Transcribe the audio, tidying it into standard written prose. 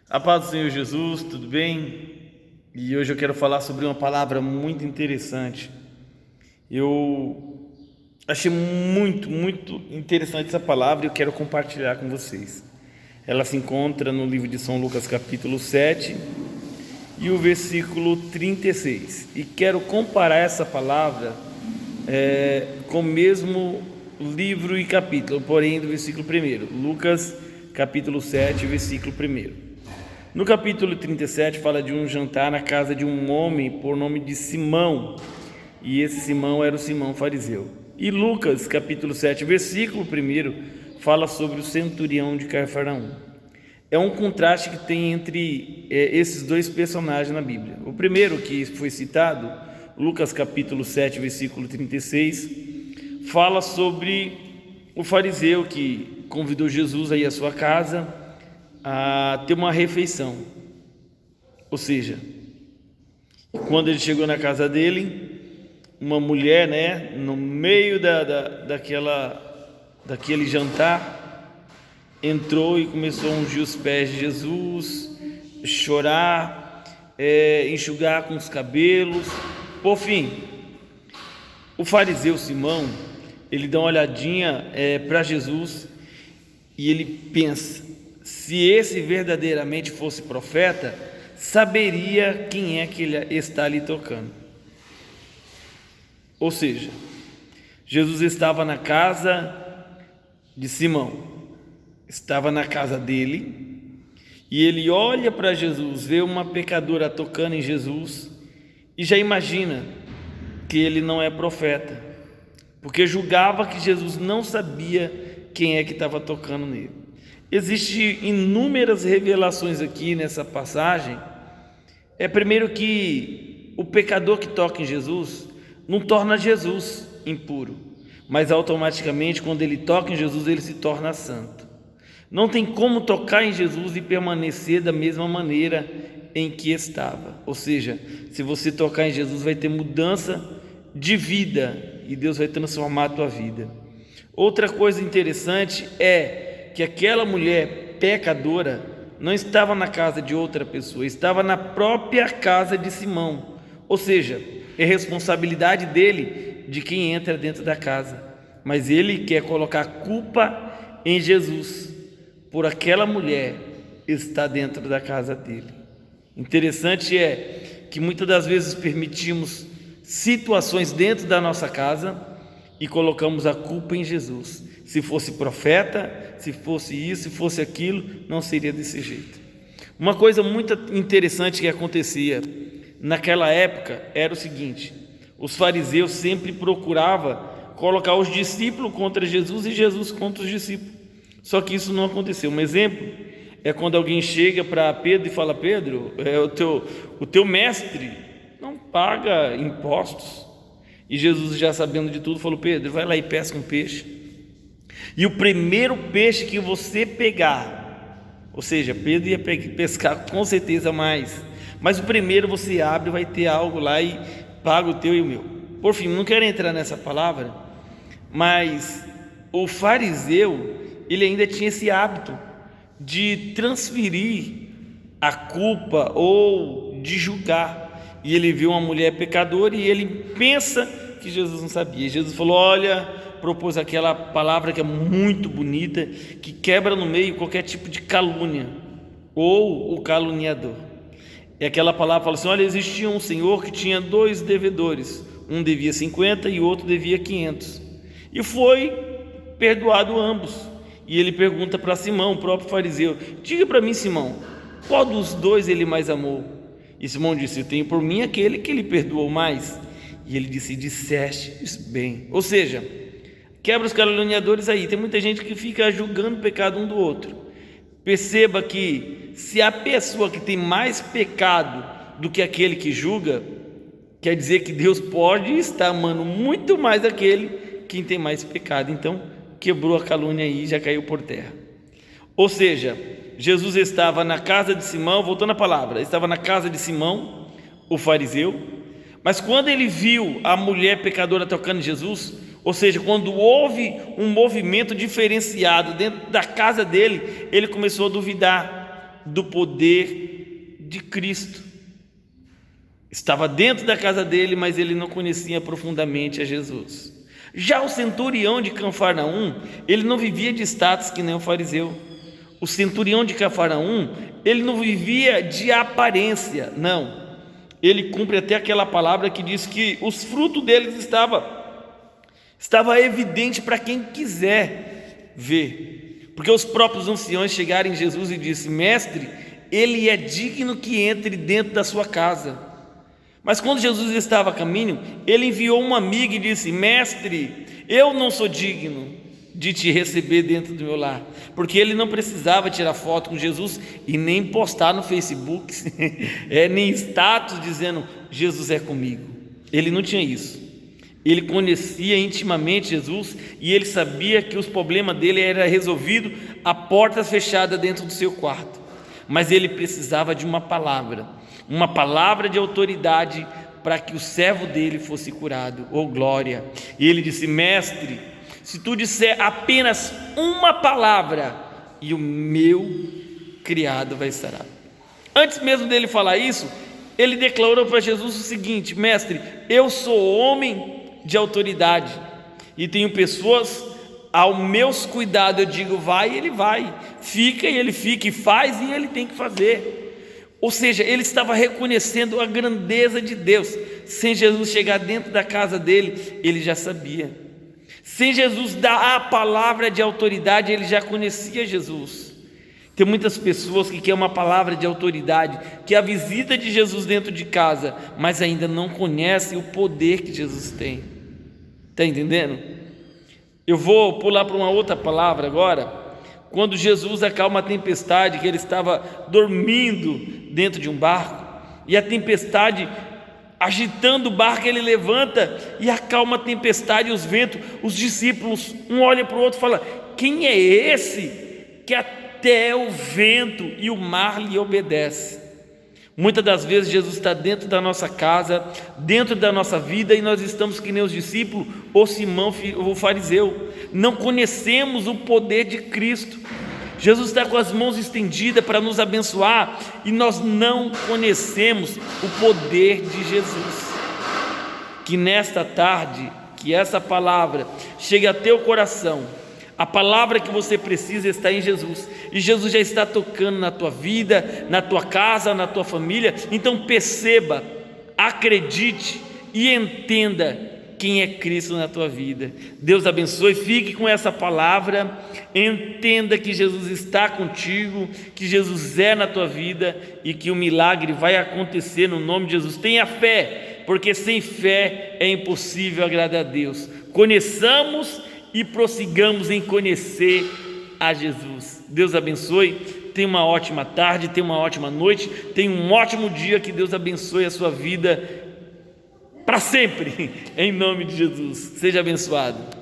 A paz do Senhor Jesus, tudo bem? E hoje eu quero falar sobre uma palavra muito interessante. Eu achei muito interessante essa palavra e eu quero compartilhar com vocês. Ela se encontra no livro de São Lucas, capítulo 7 e o versículo 36. E quero comparar essa palavra com o mesmo livro e capítulo, porém do versículo 1. Lucas, capítulo 7, versículo 1. No capítulo 37 fala de um jantar na casa de um homem por nome de Simão, e esse Simão era o Simão fariseu. E Lucas, capítulo 7, versículo 1, fala sobre o centurião de Cafarnaum. É um contraste que tem entre esses dois personagens na Bíblia. O primeiro que foi citado, Lucas capítulo 7, versículo 36, fala sobre o fariseu que convidou Jesus a ir à sua casa a ter uma refeição. Ou seja, quando ele chegou na casa dele, uma mulher, no meio daquele jantar, entrou e começou a ungir os pés de Jesus, chorar, enxugar com os cabelos. Por fim, o fariseu Simão, ele dá uma olhadinha para Jesus e ele pensa: se esse verdadeiramente fosse profeta, saberia quem é que ele está ali tocando. Ou seja, Jesus estava na casa de Simão, estava na casa dele, e ele olha para Jesus, vê uma pecadora tocando em Jesus, e já imagina que ele não é profeta, porque julgava que Jesus não sabia quem é que estava tocando nele. Existem inúmeras revelações aqui nessa passagem. Primeiro que o pecador que toca em Jesus não torna Jesus impuro, mas automaticamente quando ele toca em Jesus ele se torna santo. Não tem como tocar em Jesus e permanecer da mesma maneira em que estava. Ou seja, se você tocar em Jesus vai ter mudança de vida e Deus vai transformar a tua vida. Outra coisa interessante é que aquela mulher pecadora não estava na casa de outra pessoa, estava na própria casa de Simão. Ou seja, é responsabilidade dele de quem entra dentro da casa, mas ele quer colocar a culpa em Jesus por aquela mulher estar dentro da casa dele. Interessante é que muitas das vezes permitimos situações dentro da nossa casa e colocamos a culpa em Jesus. Se fosse profeta, se fosse isso, se fosse aquilo, não seria desse jeito. Uma coisa muito interessante que acontecia naquela época era o seguinte: os fariseus sempre procuravam colocar os discípulos contra Jesus e Jesus contra os discípulos. Só que isso não aconteceu. Um exemplo é quando alguém chega para Pedro e fala: Pedro, o teu mestre não paga impostos. E Jesus, já sabendo de tudo, falou: Pedro, vai lá e pesca um peixe. E o primeiro peixe que você pegar, ou seja, Pedro ia pescar com certeza mais, mas o primeiro você abre, vai ter algo lá e paga o teu e o meu. Por fim, não quero entrar nessa palavra, mas o fariseu, ele ainda tinha esse hábito de transferir a culpa ou de julgar. E ele viu uma mulher pecadora e ele pensa que Jesus não sabia. Jesus falou: olha, propôs aquela palavra que é muito bonita, que quebra no meio qualquer tipo de calúnia ou o caluniador. É aquela palavra que fala assim: olha, existia um senhor que tinha 2 devedores, um devia 50 e o outro devia 500, e foi perdoado ambos. E ele pergunta para Simão, o próprio fariseu: diga para mim, Simão, qual dos 2 ele mais amou? E Simão disse: eu tenho por mim aquele que ele perdoou mais. E ele disse: disseste bem. Ou seja, quebra os caluniadores aí. Tem muita gente que fica julgando o pecado um do outro. Perceba que se a pessoa que tem mais pecado do que aquele que julga, quer dizer que Deus pode estar amando muito mais aquele que tem mais pecado. Então quebrou a calúnia aí, já caiu por terra. Ou seja, Jesus estava na casa de Simão, voltando à palavra, estava na casa de Simão, o fariseu, mas quando ele viu a mulher pecadora tocando em Jesus, Ou seja, quando houve um movimento diferenciado dentro da casa dele, ele começou a duvidar. do poder de Cristo. Estava dentro da casa dele, mas ele não conhecia profundamente a Jesus. Já o centurião de Cafarnaum, ele não vivia de status que nem o fariseu. O centurião de Cafarnaum, ele não vivia de aparência, não. Ele cumpre até aquela palavra que diz que os frutos deles estava evidente para quem quiser ver. Porque os próprios anciões chegaram em Jesus e disseram: mestre, ele é digno que entre dentro da sua casa. Mas quando Jesus estava a caminho, ele enviou um amigo e disse: mestre, eu não sou digno de te receber dentro do meu lar. Porque ele não precisava tirar foto com Jesus e nem postar no Facebook, nem status dizendo Jesus é comigo. Ele não tinha isso. Ele conhecia intimamente Jesus e ele sabia que os problemas dele eram resolvidos a portas fechadas dentro do seu quarto. Mas ele precisava de uma palavra de autoridade para que o servo dele fosse curado. Oh glória! E ele disse: mestre, se tu disser apenas uma palavra, e o meu criado vai sarar. Antes mesmo dele falar isso, ele declarou para Jesus o seguinte: mestre, eu sou homem de autoridade e tenho pessoas ao meus cuidados. Eu digo vai e ele vai, fica e ele fica, e faz e ele tem que fazer. Ou seja, ele estava reconhecendo a grandeza de Deus. Sem Jesus chegar dentro da casa dele, ele já sabia. Sem Jesus dar a palavra de autoridade, ele já conhecia Jesus. Tem muitas pessoas que querem uma palavra de autoridade, que é a visita de Jesus dentro de casa, mas ainda não conhecem o poder que Jesus tem. Está entendendo? Eu vou pular para uma outra palavra agora. Quando Jesus acalma a tempestade, que ele estava dormindo dentro de um barco, e a tempestade agitando o barco, ele levanta e acalma a tempestade e os ventos. Os discípulos, um olha para o outro e fala: quem é esse que até o vento e o mar lhe obedecem? Muitas das vezes Jesus está dentro da nossa casa, dentro da nossa vida, e nós estamos que nem os discípulos ou Simão o fariseu, não conhecemos o poder de Cristo. Jesus está com as mãos estendidas para nos abençoar e nós não conhecemos o poder de Jesus. Que nesta tarde, que essa palavra chegue a teu coração. A palavra que você precisa está em Jesus, e Jesus já está tocando na tua vida, na tua casa, na tua família. Então perceba, acredite e entenda quem é Cristo na tua vida. Deus abençoe, fique com essa palavra, entenda que Jesus está contigo, que Jesus é na tua vida e que o milagre vai acontecer no nome de Jesus. Tenha fé, porque sem fé é impossível agradar a Deus. Conheçamos e prossigamos em conhecer a Jesus. Deus abençoe, tenha uma ótima tarde, tenha uma ótima noite, tenha um ótimo dia, que Deus abençoe a sua vida para sempre, em nome de Jesus. Seja abençoado.